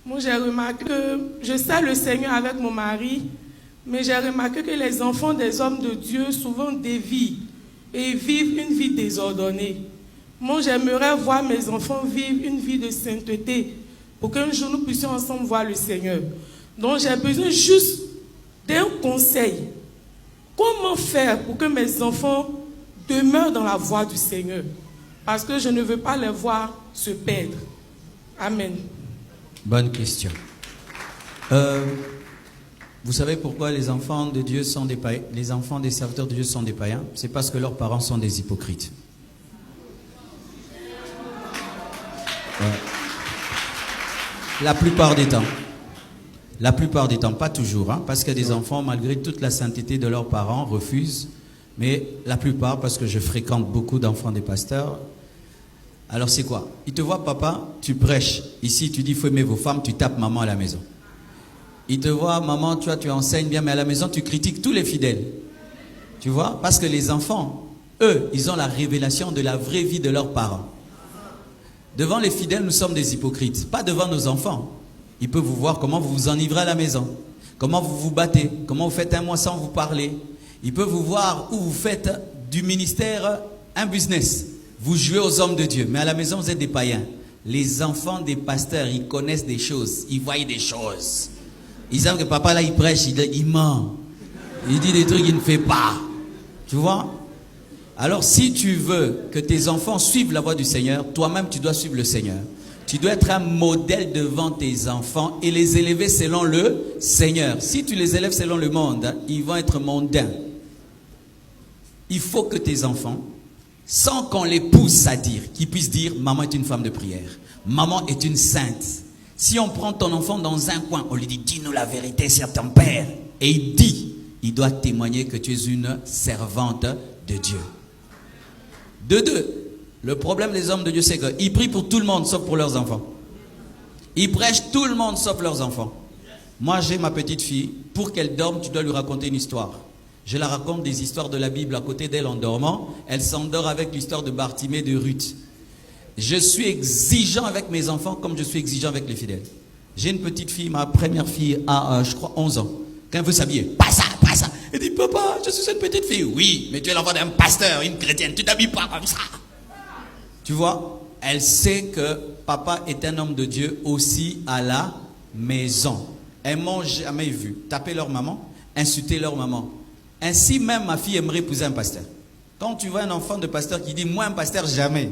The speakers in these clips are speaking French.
Moi, j'ai remarqué que je sers le Seigneur avec mon mari, mais j'ai remarqué que les enfants des hommes de Dieu souvent dévient et vivent une vie désordonnée. Moi, j'aimerais voir mes enfants vivre une vie de sainteté pour qu'un jour nous puissions ensemble voir le Seigneur. Donc, j'ai besoin juste d'un conseil. Comment faire pour que mes enfants demeurent dans la voie du Seigneur? Parce que je ne veux pas les voir se perdre. Amen. Bonne question. Vous savez pourquoi les enfants de Dieu sont des païens, les enfants des serviteurs de Dieu sont des païens? C'est parce que leurs parents sont des hypocrites. La plupart des temps, pas toujours, hein, parce que des enfants, malgré toute la sainteté de leurs parents, refusent, mais la plupart, parce que je fréquente beaucoup d'enfants des pasteurs. Alors c'est quoi? Ils te voient, papa, tu prêches. Ici, tu dis, il faut aimer vos femmes, tu tapes maman à la maison. Ils te voient, maman, tu enseignes bien, mais à la maison, tu critiques tous les fidèles. Tu vois? Parce que les enfants, eux, ils ont la révélation de la vraie vie de leurs parents. Devant les fidèles, nous sommes des hypocrites. Pas devant nos enfants. Ils peuvent vous voir comment vous vous enivrez à la maison. Comment vous vous battez. Comment vous faites un mois sans vous parler. Ils peuvent vous voir où vous faites du ministère un business. Vous jouez aux hommes de Dieu, mais à la maison, vous êtes des païens. Les enfants des pasteurs, ils connaissent des choses, ils voient des choses. Ils savent que papa, là, il prêche, il ment. Il dit des trucs qu'il ne fait pas. Tu vois? Alors, si tu veux que tes enfants suivent la voie du Seigneur, toi-même, tu dois suivre le Seigneur. Tu dois être un modèle devant tes enfants et les élever selon le Seigneur. Si tu les élèves selon le monde, ils vont être mondains. Il faut que tes enfants, sans qu'on les pousse à dire, qu'ils puissent dire, maman est une femme de prière, maman est une sainte. Si on prend ton enfant dans un coin, on lui dit, dis-nous la vérité sur ton père. Et il dit, il doit témoigner que tu es une servante de Dieu. De deux, le problème des hommes de Dieu, c'est qu'ils prient pour tout le monde, sauf pour leurs enfants. Ils prêchent tout le monde, sauf leurs enfants. Moi, j'ai ma petite fille, pour qu'elle dorme, tu dois lui raconter une histoire. Je la raconte des histoires de la Bible à côté d'elle en dormant. Elle s'endort avec l'histoire de Bartimée, de Ruth. Je suis exigeant avec mes enfants comme je suis exigeant avec les fidèles. J'ai une petite fille, ma première fille a, je crois, 11 ans. Quand elle veut s'habiller, pas ça, pas ça. Elle dit, papa, je suis une petite fille. Oui, mais tu es l'enfant d'un pasteur, une chrétienne. Tu t'habilles pas comme ça. Tu vois, elle sait que papa est un homme de Dieu aussi à la maison. Elles m'ont jamais vu taper leur maman, insulter leur maman. Ainsi même ma fille aimerait épouser un pasteur. Quand tu vois un enfant de pasteur qui dit, moi un pasteur jamais.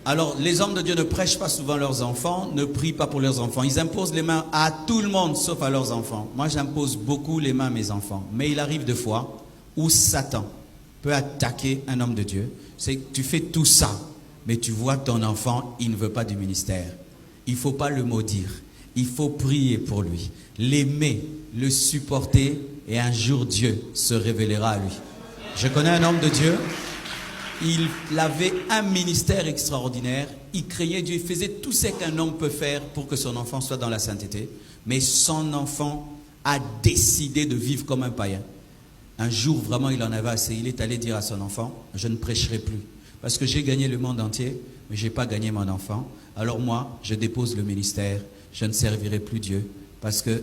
Alors les hommes de Dieu ne prêchent pas souvent leurs enfants, ne prient pas pour leurs enfants. Ils imposent les mains à tout le monde sauf à leurs enfants. Moi j'impose beaucoup les mains à mes enfants. Mais il arrive des fois où Satan peut attaquer un homme de Dieu. C'est que tu fais tout ça, mais tu vois ton enfant, il ne veut pas du ministère. Il ne faut pas le maudire. Il faut prier pour lui, l'aimer, le supporter et un jour Dieu se révélera à lui. Je connais un homme de Dieu, il avait un ministère extraordinaire, il craignait Dieu, il faisait tout ce qu'un homme peut faire pour que son enfant soit dans la sainteté, mais son enfant a décidé de vivre comme un païen. Un jour, vraiment, il en avait assez, il est allé dire à son enfant, je ne prêcherai plus, parce que j'ai gagné le monde entier, mais je n'ai pas gagné mon enfant, alors moi, je dépose le ministère. Je ne servirai plus Dieu parce que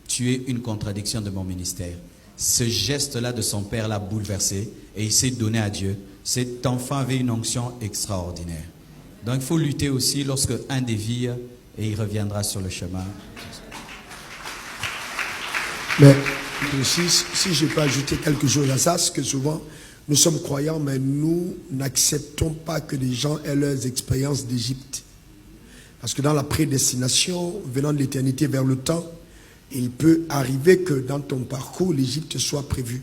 tu es une contradiction de mon ministère. Ce geste-là de son père l'a bouleversé et il s'est donné à Dieu. Cet enfant avait une onction extraordinaire. Donc il faut lutter aussi lorsque un dévie et il reviendra sur le chemin. Mais si je peux ajouter quelque chose à ça, c'est que souvent nous sommes croyants, mais nous n'acceptons pas que les gens aient leurs expériences d'Égypte. Parce que dans la prédestination, venant de l'éternité vers le temps, il peut arriver que dans ton parcours, l'Égypte soit prévue.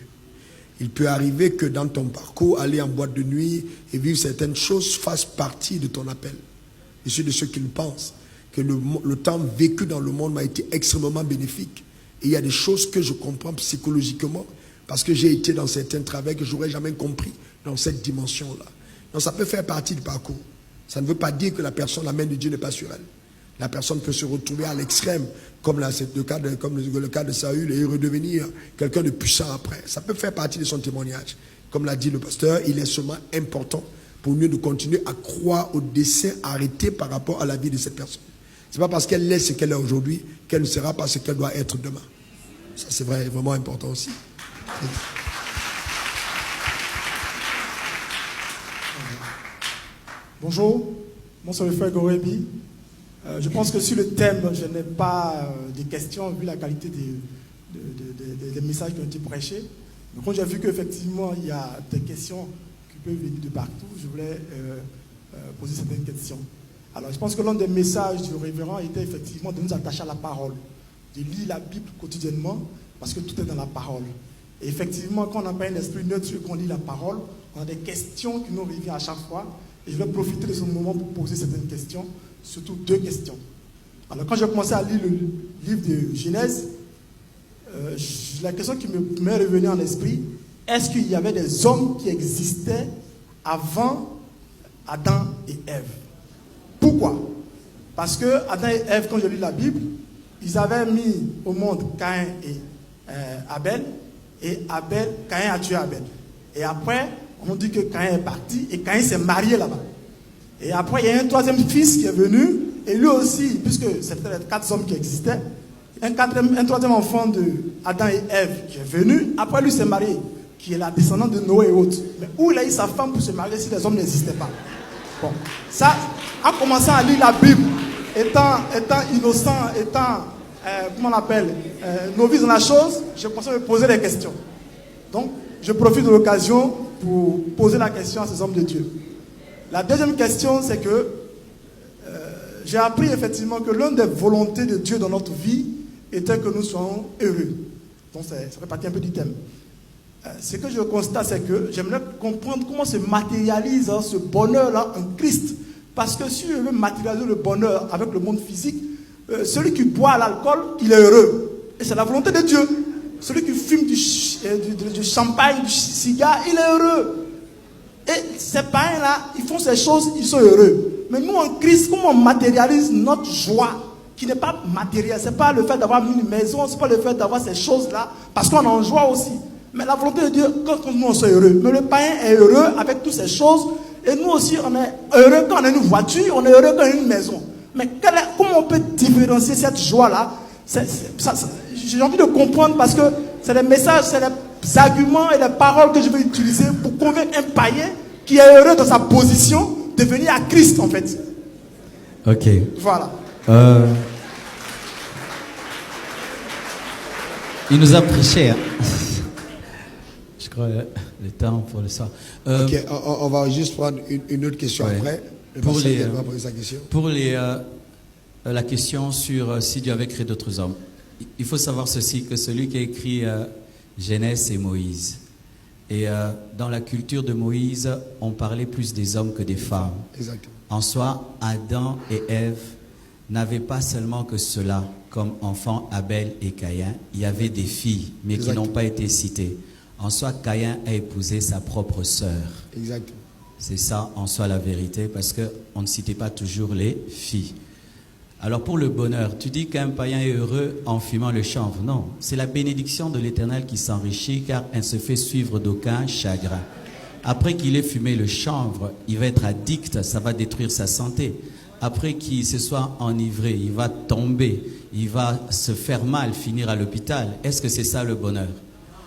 Il peut arriver que dans ton parcours, aller en boîte de nuit et vivre certaines choses fasse partie de ton appel. Je suis de ceux qui le pensent, que le temps vécu dans le monde m'a été extrêmement bénéfique. Et il y a des choses que je comprends psychologiquement parce que j'ai été dans certains travaux que je n'aurais jamais compris dans cette dimension-là. Donc ça peut faire partie du parcours. Ça ne veut pas dire que la personne, la main de Dieu n'est pas sur elle. La personne peut se retrouver à l'extrême, comme le cas de Saül, et redevenir quelqu'un de puissant après. Ça peut faire partie de son témoignage. Comme l'a dit le pasteur, il est seulement important pour nous de continuer à croire au dessein arrêté par rapport à la vie de cette personne. Ce n'est pas parce qu'elle est ce qu'elle est aujourd'hui qu'elle ne sera pas ce qu'elle doit être demain. Ça, c'est vrai, vraiment important aussi. Bonjour, moi c'est le frère Gorebi. Je pense que sur le thème, je n'ai pas de questions vu la qualité des messages qui ont été prêchés. Mais quand j'ai vu qu'effectivement il y a des questions qui peuvent venir de partout, je voulais poser certaines questions. Alors je pense que l'un des messages du révérend était effectivement de nous attacher à la parole, de lire la Bible quotidiennement parce que tout est dans la parole. Et effectivement, quand on n'a pas un esprit neutre et qu'on lit la parole, on a des questions qui nous reviennent à chaque fois. Et je vais profiter de ce moment pour poser certaines questions, surtout 2 questions. Alors quand j'ai commencé à lire le livre de Genèse, la question qui m'est revenue en esprit, est-ce qu'il y avait des hommes qui existaient avant Adam et Ève? Pourquoi? Parce que Adam et Ève, quand je lis la Bible, ils avaient mis au monde Caïn et Abel, et Caïn a tué Abel. Et après, on dit que Caïn est parti et Caïn s'est marié là-bas. Et après, il y a un 3e fils qui est venu, et lui aussi, puisque c'était les 4 hommes qui existaient, un 3e enfant de Adam et Ève qui est venu, après lui s'est marié, qui est la descendante de Noé et autres. Mais où il a eu sa femme pour se marier si les hommes n'existaient pas? Bon, ça, en commençant à lire la Bible, étant innocent, comment on appelle, novice dans la chose, je commençais à me poser des questions. Donc, je profite de l'occasion pour poser la question à ces hommes de Dieu. La deuxième question, c'est que j'ai appris effectivement que l'une des volontés de Dieu dans notre vie était que nous soyons heureux. Donc, ça fait partie un peu du thème. Ce que je constate, c'est que j'aimerais comprendre comment se matérialise ce bonheur-là en Christ. Parce que si je veux matérialiser le bonheur avec le monde physique, celui qui boit l'alcool, il est heureux. Et c'est la volonté de Dieu. Celui qui fume du champagne, du cigare, il est heureux. Et ces païens-là, ils font ces choses, ils sont heureux. Mais nous, en Christ, comment on matérialise notre joie, qui n'est pas matérielle? Ce n'est pas le fait d'avoir une maison, ce n'est pas le fait d'avoir ces choses-là, parce qu'on est en joie aussi. Mais la volonté de Dieu, quand nous, on soit heureux. Mais le païen est heureux avec toutes ces choses. Et nous aussi, on est heureux quand on a une voiture, on est heureux quand on a une maison. Mais comment on peut différencier cette joie-là? J'ai envie de comprendre parce que c'est les messages, c'est les arguments et les paroles que je vais utiliser pour convaincre un païen qui est heureux dans sa position de venir à Christ, en fait. Ok. Voilà. Il nous a prêché. Je crois le temps pour le soir. Ok, on va juste prendre une autre question après. Pour la question sur si Dieu avait créé d'autres hommes. Il faut savoir ceci, que celui qui a écrit Genèse, c'est Moïse. Et dans la culture de Moïse, on parlait plus des hommes que des femmes. Exactement. En soi, Adam et Ève n'avaient pas seulement que cela comme enfants, Abel et Caïn. Il y avait des filles, mais Exactement. qui n'ont pas été citées. En soi, Caïn a épousé sa propre sœur. Exactement. C'est ça en soi la vérité, parce qu'on ne citait pas toujours les filles. Alors pour le bonheur, tu dis qu'un païen est heureux en fumant le chanvre. Non, c'est la bénédiction de l'Éternel qui s'enrichit, car elle se fait suivre d'aucun chagrin. Après qu'il ait fumé le chanvre, il va être addict, ça va détruire sa santé. Après qu'il se soit enivré, il va tomber, il va se faire mal, finir à l'hôpital. Est-ce que c'est ça le bonheur?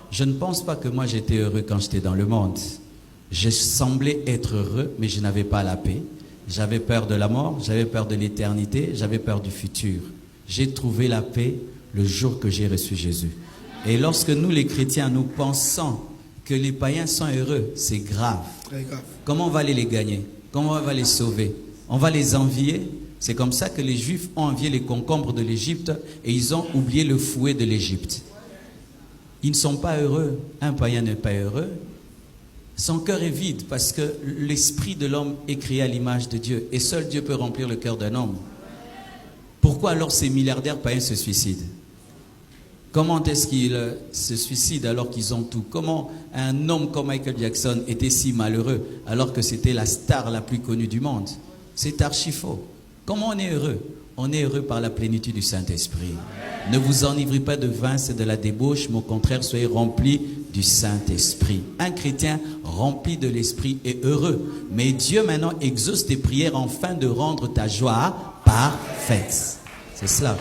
Je ne pense pas que moi j'étais heureux quand j'étais dans le monde. Je semblais être heureux, mais je n'avais pas la paix. J'avais peur de la mort, j'avais peur de l'éternité, j'avais peur du futur. J'ai trouvé la paix le jour que j'ai reçu Jésus. Et lorsque nous les chrétiens, nous pensons que les païens sont heureux, c'est grave. Très grave. Comment on va aller les gagner? Comment on va les sauver? On va les envier? C'est comme ça que les Juifs ont envié les concombres de l'Égypte et ils ont oublié le fouet de l'Égypte. Ils ne sont pas heureux. Un païen n'est pas heureux. Son cœur est vide parce que l'esprit de l'homme est créé à l'image de Dieu. Et seul Dieu peut remplir le cœur d'un homme. Pourquoi alors ces milliardaires païens se suicident? Comment est-ce qu'ils se suicident alors qu'ils ont tout? Comment un homme comme Michael Jackson était si malheureux alors que c'était la star la plus connue du monde? C'est archi faux. Comment on est heureux? On est heureux par la plénitude du Saint-Esprit. Ne vous enivrez pas de vin, c'est de la débauche, mais au contraire, soyez remplis du Saint-Esprit. Un chrétien rempli de l'Esprit est heureux. Mais Dieu maintenant exauce tes prières afin de rendre ta joie parfaite. C'est cela.